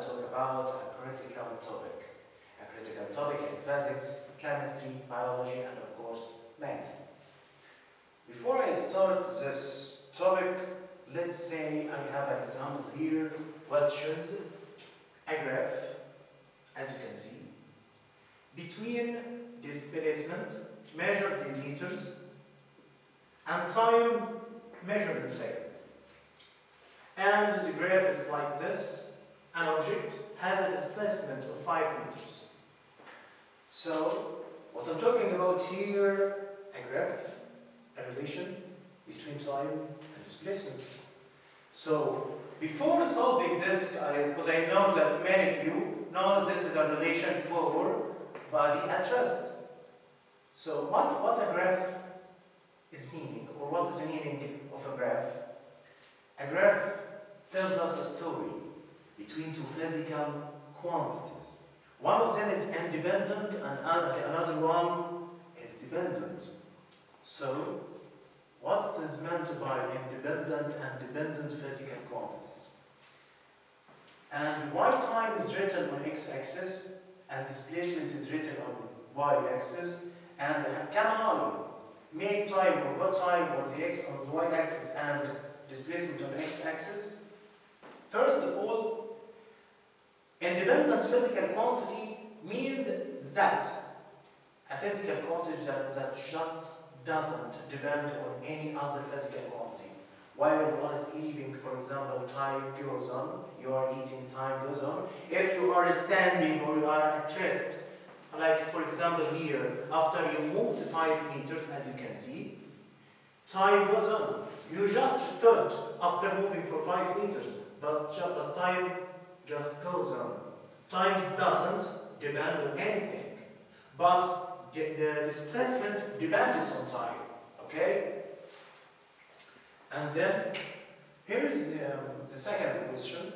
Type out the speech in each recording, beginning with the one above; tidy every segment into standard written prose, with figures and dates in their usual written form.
to talk about a critical topic. A critical topic in physics, chemistry, biology, and of course, math. Before I start this topic, let's say I have an example here, which is a graph, as you can see, between displacement measured in meters and time measured in seconds. And the graph is like this. An object has a displacement of 5 meters. So, what I'm talking about here, a graph, a relation between time and displacement. So, before solving this, because I know that many of you know this is a relation for body at rest. So, what a graph is meaning, or what is the meaning of a graph? A graph tells us a story between two physical quantities. One of them is independent and another one is dependent. So, what is meant by independent and dependent physical quantities? And why time is written on x-axis and displacement is written on y-axis? And can I make time on the x on the y-axis and displacement on x-axis? First of all, independent physical quantity means that a physical quantity that just doesn't depend on any other physical quantity. While you are sleeping, for example, time goes on, you are eating, time goes on. If you are standing or you are at rest, like for example here, after you moved 5 meters, as you can see, time goes on. You just stood after moving for 5 meters, but time just goes on. Time doesn't depend on anything, but the displacement depends on time, okay? And then, here is the second question.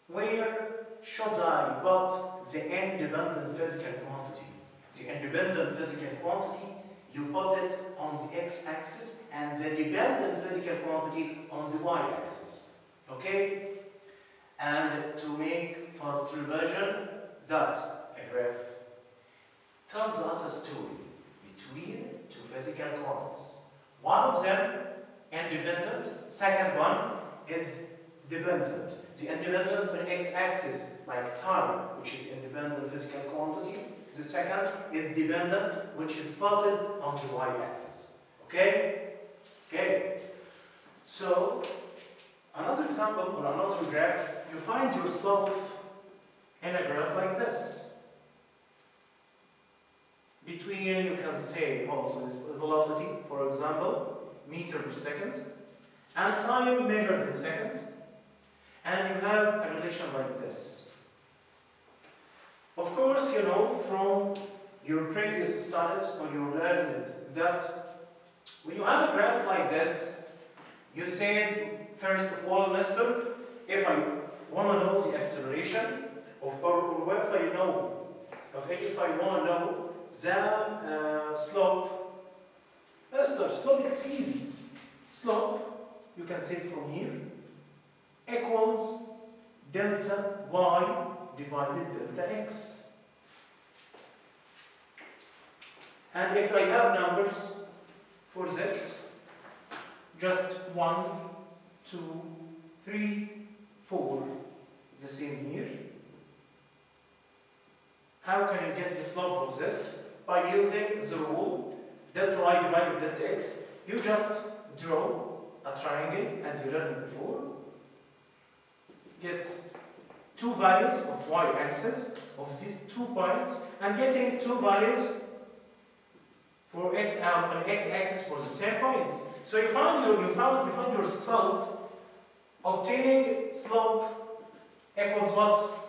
Where should I put the independent physical quantity? The independent physical quantity, you put it on the x-axis, and the dependent physical quantity on the y-axis, okay? And to make fast revision, that a graph tells us a story between two physical quantities. One of them independent, second one is dependent. The independent on x-axis, like time, which is independent physical quantity. The second is dependent, which is plotted on the y-axis. Okay? Okay. So, another example or another graph, you find yourself in a graph like this. Between, you can say also this velocity, for example, meter per second, and time measured in seconds, and you have a relation like this. Of course, you know from your previous studies when you learned that when you have a graph like this, you say, first of all, mister, if I want to know the acceleration of power, or if I want to know the slope, mister, slope, it's easy. Slope, you can say from here, equals delta y divided delta x. And if I have numbers for this, just 1, 2, 3, 4, the same here. How can you get the slope of this? By using the rule delta y divided delta x. You just draw a triangle as you learned before. Get two values of y-axis of these 2 points, and getting two values for x on x-axis for the same points. So you find yourself obtaining slope equals what?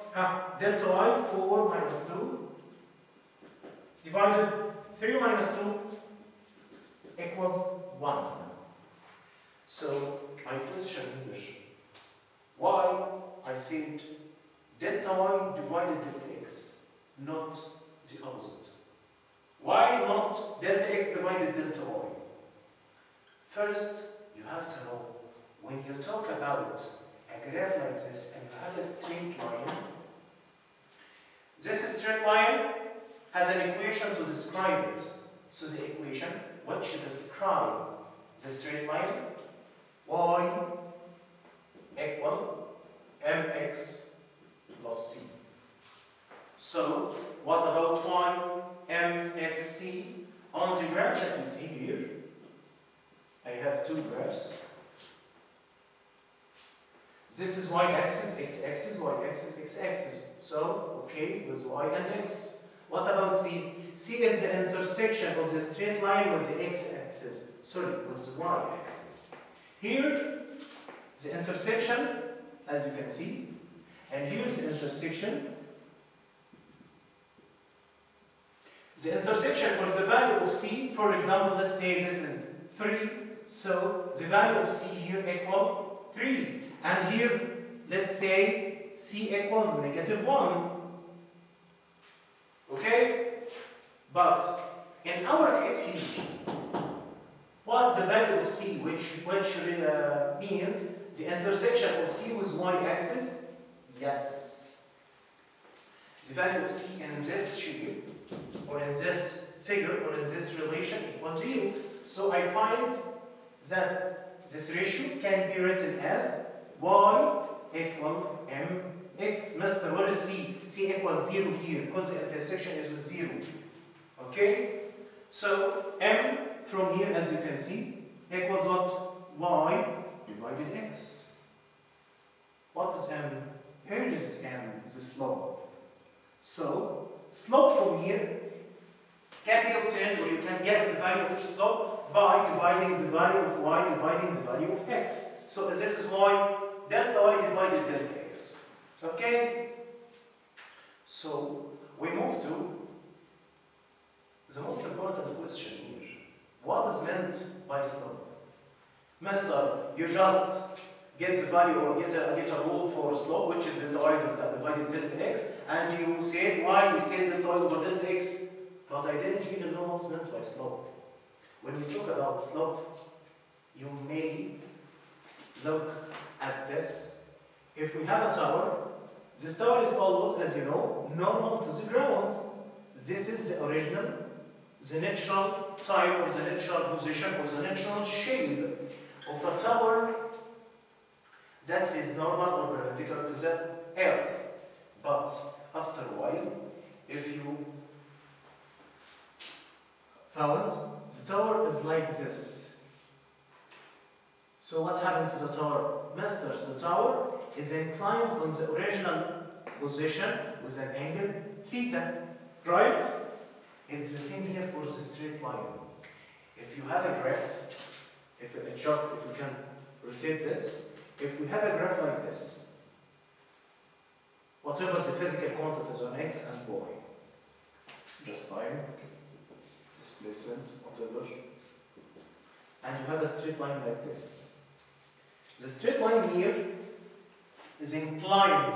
Delta y, 4 minus 2, divided 3 minus 2 equals 1. So my question is, why I said delta y divided delta x, not the opposite? Why not delta x divided delta y? First, you have to know, when you talk about a graph like this and you have a straight equation to describe it. So the equation which describe the straight line y equal mx plus c. So what about y mxc? On the graph that you see here, I have two graphs. This is y-axis, x-axis, y-axis, x-axis. So, okay, with y and x. What about c? C is the intersection of the straight line with the x-axis. Sorry, with the y-axis. Here, the intersection, as you can see, and here's the intersection. The intersection for the value of c, for example, let's say this is 3, so the value of c here equal 3. And here, let's say c equals -1. Okay? But in our case here, what's the value of c, which means the intersection of c with y-axis? Yes. The value of c in this shape, or in this figure, or in this relation equals 0. So I find that this ratio can be written as y equal mx. Mister, what is c? C equals 0 here, because the intersection is with 0. Okay? So m from here, as you can see, equals what? Y divided x. What is m? Here is m, the slope. So, slope from here can be obtained, or you can get the value of slope by dividing the value of y dividing the value of x. So this is y, delta y divided delta x. Okay? So we move to the most important question here. What is meant by slope? Mister, you just get the value or get a rule for slope, which is delta y divided delta x, and you said y, we said delta y over delta x, but I didn't even know what's meant by slope. When we talk about slope, you may look at this. If we have a tower, this tower is always, as you know, normal to the ground. This is the original, the natural type, or the natural position, or the natural shape of a tower that is normal or perpendicular to the earth. But after a while, if you found the tower is like this. So what happened to the tower? Mister, the tower is inclined on the original position with an angle theta. Right? It's the same here for the straight line. If you have a graph, if we can rotate this, if we have a graph like this, whatever the physical quantities on x and y, just time, displacement, whatever, and you have a straight line like this. The straight line here is inclined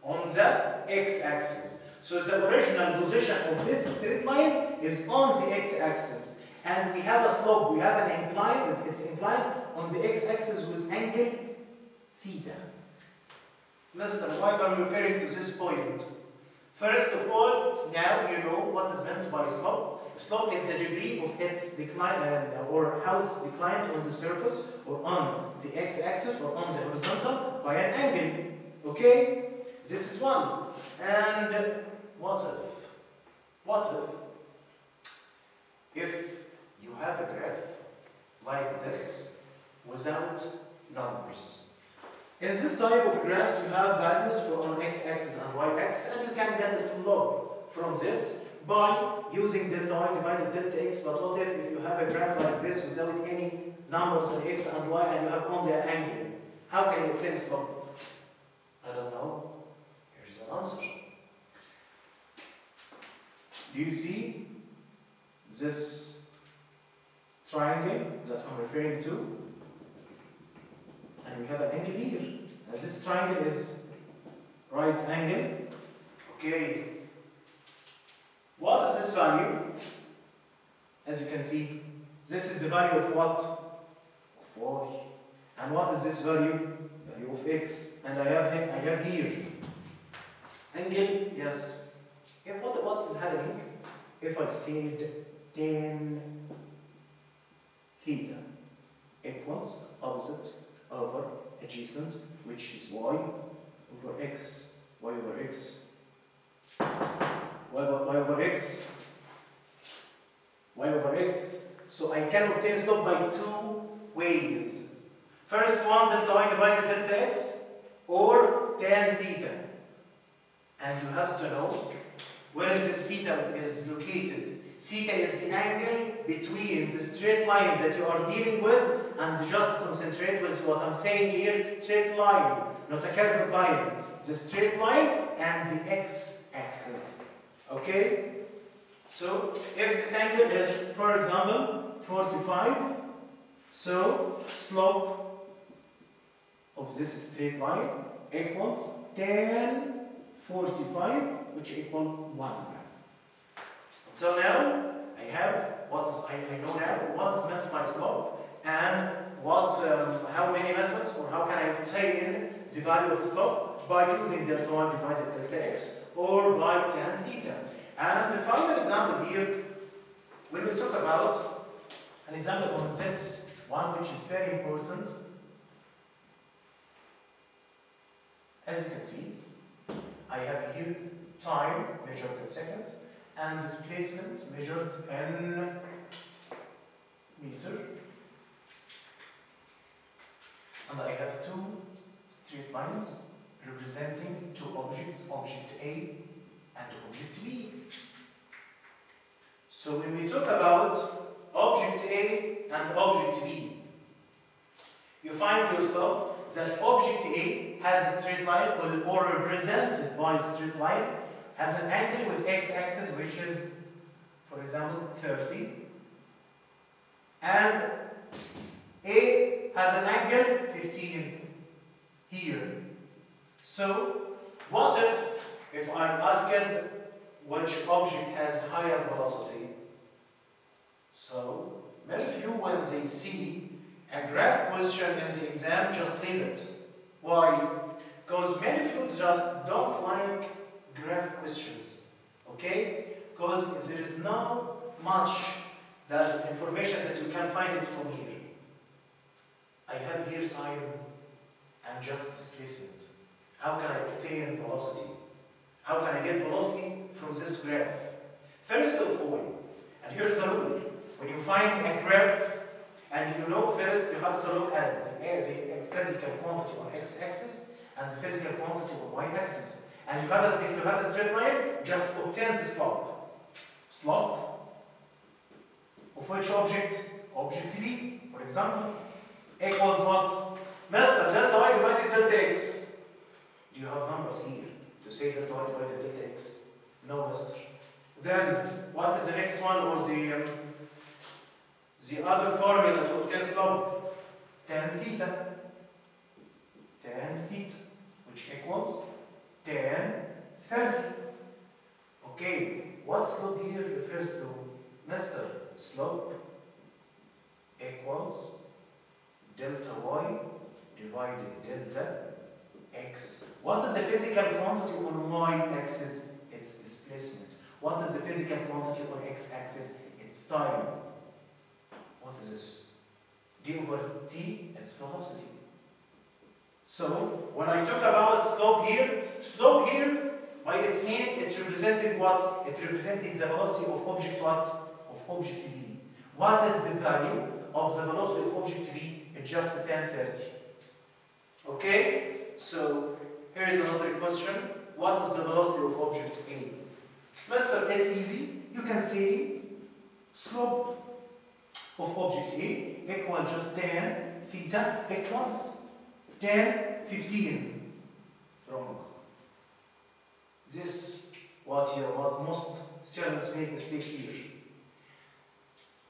on the x-axis. So the original position of this straight line is on the x-axis. And we have a slope, we have an incline, it's inclined on the x-axis with angle theta. Mister, why are we referring to this point? First of all, now you know what is meant by slope. Slope is the degree of its decline, or how it's declined on the surface, or on the x-axis, or on the horizontal by an angle. Okay? This is one. And what if you have a graph like this without numbers? In this type of graphs, you have values for on x-axis and y-axis, and you can get a slope from this by using delta y divided delta x. But what if you have a graph like this without any numbers on x and y, and you have only an angle? How can you obtain slope? I don't know. Here's an answer. Do you see this triangle that I'm referring to? And we have an angle here. And this triangle is right angle. Okay. What is this value? As you can see, this is the value of what? Of y. And what is this value? Value of x. And I have here angle. Yes. What is happening? if I said tan theta equals opposite over adjacent, which is y over x, y over x, y over x, y over x. So I can obtain slope by two ways. First one, delta y divided delta x, or tan theta. And you have to know where is this theta is located. Theta is the angle between the straight lines that you are dealing with, and just concentrate with what I'm saying here, straight line, not a curved line. The straight line and the x-axis. Okay? So, if this angle is, for example, 45, so slope of this straight line equals tan 45, which equals 1. So now I have what is I know now what is meant by slope and what how many methods or how can I obtain the value of slope by using delta y divided delta x or by tan theta. And the final example here, when we talk about an example on this one, which is very important, as you can see, I have here time measured in seconds and displacement measured in meter, and I have two straight lines representing two objects, object A and object B. So when we talk about object A and object B, you find yourself that object A has a straight line or represented by a straight line has an angle with x-axis which is, for example, 30, and A has an angle 15 here. So what if I'm asked which object has higher velocity? So many of you, when they see a graph question in the exam, just leave it. Why? Because many of you just don't like graph questions. Okay? Because there is not much that information that you can find it from here. I have here time and just displacement. How can I obtain velocity? How can I get velocity from this graph? First of all, and here's a rule, when you find a graph, and you know first you have to look at the physical quantity on x-axis and the physical quantity on y-axis. And if you have a straight line, just obtain the slope. Slope of which object? Object B, for example, equals what? Master, delta y divided delta x. Do you have numbers here to say delta y divided delta x? No, master. Then, what is the next one, or the other formula to obtain slope? Tan theta. Tan theta, which equals tan 30. Okay, what slope here refers to? Master, slope equals delta y divided delta x. What is the physical quantity on y-axis? It's displacement. What is the physical quantity on x-axis? It's time. What is this? D over t, it's velocity. So, when I talk about slope here, by its meaning, it represented what? It represented the velocity of object what? Of object B. What is the value of the velocity of object B? It's just tan 30. Okay? So, here is another question. What is the velocity of object A? Master, it's easy. You can say slope of object A equals just tan theta equals tan 15. Wrong. This what most students make mistake here.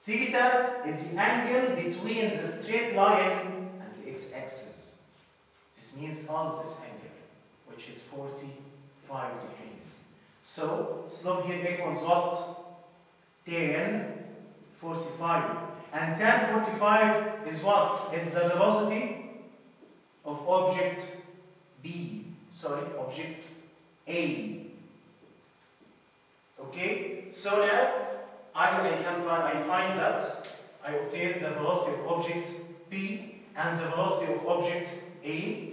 Theta is the angle between the straight line and the x-axis. This means on this angle, which is 45 degrees. So, slope here equals what? Tan 45. And tan 45 is what? Is the velocity of object B. Sorry, object A. Okay, so now I find that I obtain the velocity of object P and the velocity of object A.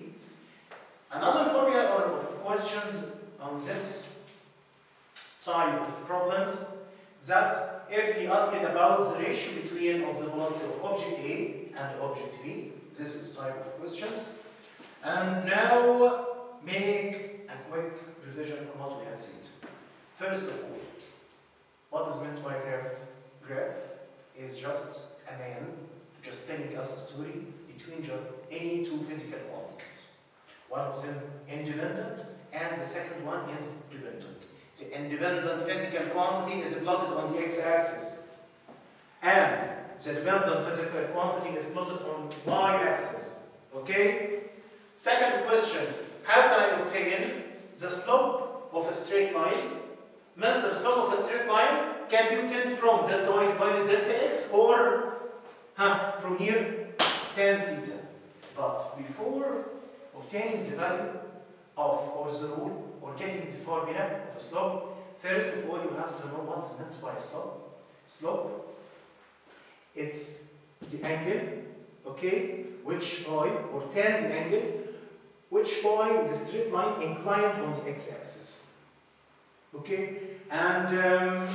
Another formula or of questions on this type of problems, that if he asked about the ratio between of the velocity of object A and object B, this is type of questions. And now make a quick revision on what we have seen. First of all, what is meant by graph? Graph is just a man just telling us a story between any two physical quantities. One of them independent and the second one is dependent. The independent physical quantity is plotted on the x-axis and the dependent physical quantity is plotted on y-axis. Okay? Second question, how can I obtain the slope of a straight line? The slope of a straight line can be obtained from delta y divided delta x or from here tan theta. But before obtaining the value of or the rule or getting the formula of a slope, first of all you have to know what is meant by slope. Slope, it's the angle, okay, which by or tan the angle which by the straight line inclined on the x-axis. Okay, and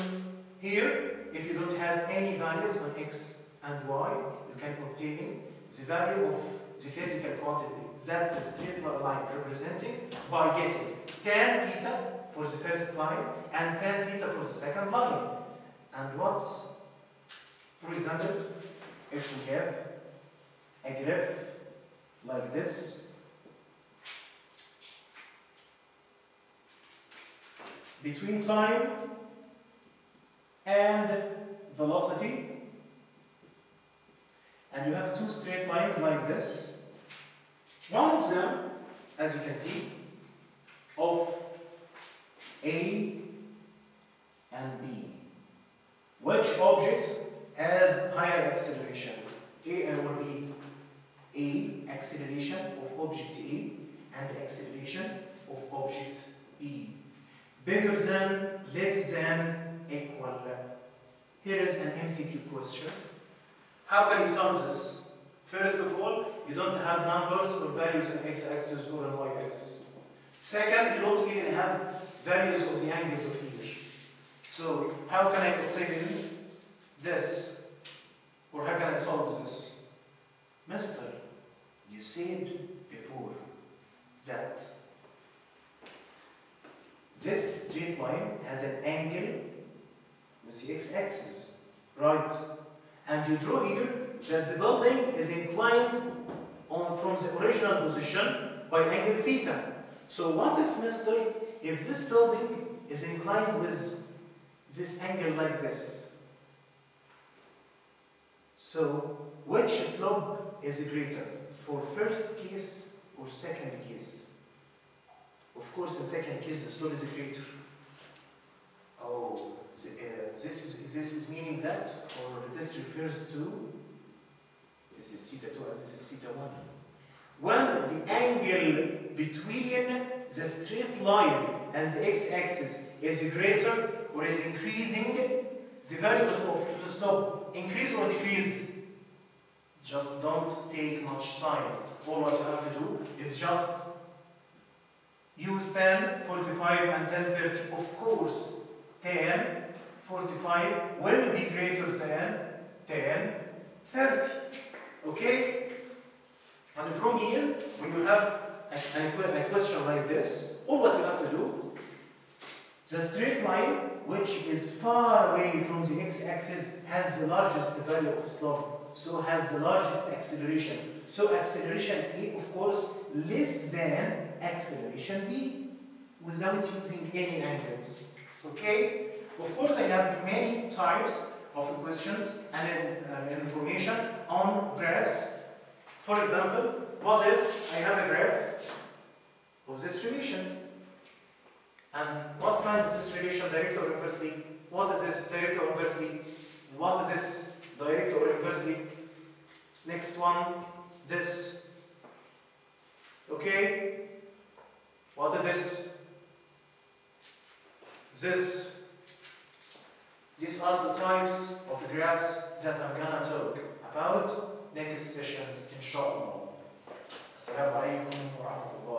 here, if you don't have any values on x and y, you can obtain the value of the physical quantity that the straight line representing by getting tan theta for the first line and tan theta for the second line. And what's, for example, if we have a graph like this, between time and velocity, and you have two straight lines like this. One of them, as you can see, of A and B. Which objects has higher acceleration? A or B? A, acceleration of object A, and acceleration of object B. Bigger than, less than, equal. Here is an MCQ question. How can you solve this? First of all, you don't have numbers or values on x-axis or on y-axis. Second, you don't even have values of the angles of each. So, how can I obtain this? Or how can I solve this? Mister, you said before that this straight line has an angle with the x-axis, right? And you draw here that the building is inclined from the original position by angle theta. So what if, mister, if this building is inclined with this angle like this? So which slope is greater, for first case or second case? Of course, in second case, the slope is greater. Oh, this is meaning that, or this refers to, this is theta 2 and this is theta 1. When the angle between the straight line and the x-axis is greater or is increasing, the value of the slope increase or decrease? Just don't take much time. All what you have to do is just use tan 45 and tan 30. Of course, tan 45 will be greater than tan 30. Okay? And from here, when you have a question like this, all what you have to do, the straight line, which is far away from the x-axis, has the largest value of slope, so has the largest acceleration. So acceleration A, of course, less than acceleration B, without using any angles. Okay? Of course, I have many types of questions and information on graphs. For example, what if I have a graph of this relation? And what kind of this relation, directly or inversely? What is this, directly or inversely? What is this, directly or inversely? Next one, this. Okay? What is this? This. are the types of graphs that I'm gonna talk about next sessions inshallah. Assalamu alaikum wa rahmatullahi